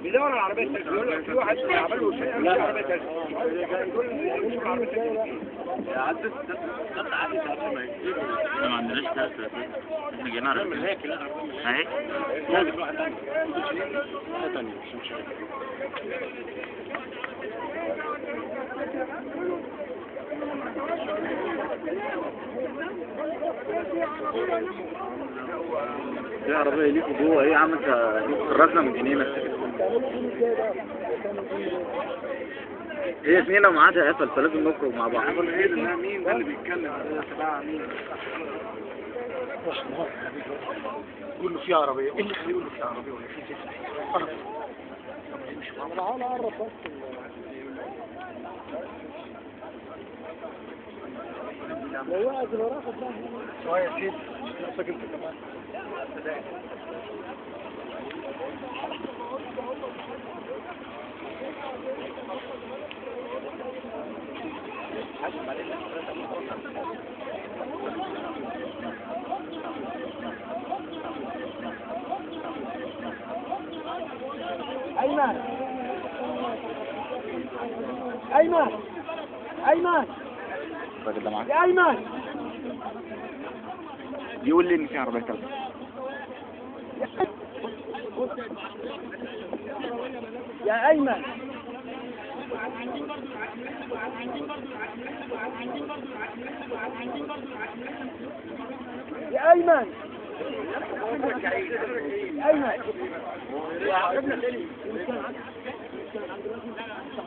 بيدور على العربية التاكسي، يقول لك في واحد عمل له شيء مش عربية تاكسي. احنا ما عندناش تاكسي، احنا جينا على اهي. في عربية ليكوا جوه ايه عم خرجنا من جنينة. هي جنينة وميعادها قفل فلازم نخرج مع بعض. مين ده اللي بيتكلم؟ مين؟ يقول له في عربية، ايه اللي يقول له في عربية ولا في تسعة؟ انا تعالى اعرف بس لو وقعت الوراقة ده شوية كده ناقصك انت كمان. أيمن أيمن أيمن الراجل ده معاك؟ يا أيمن يقول لي ان في عربية تاكسي. يا أيمن يا أيمن أيمن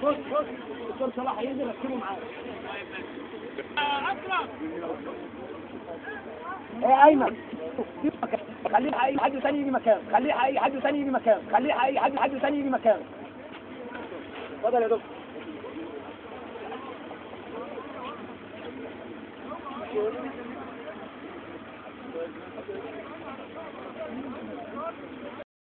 بص الدكتور صلاح هينزل ركبه معاه. يا أيمن خليه أي حد ثاني يجي مكان، خليه أي حد ثاني يجي مكان، خليه أي حد ثاني يجي مكان. اتفضل يا دكتور.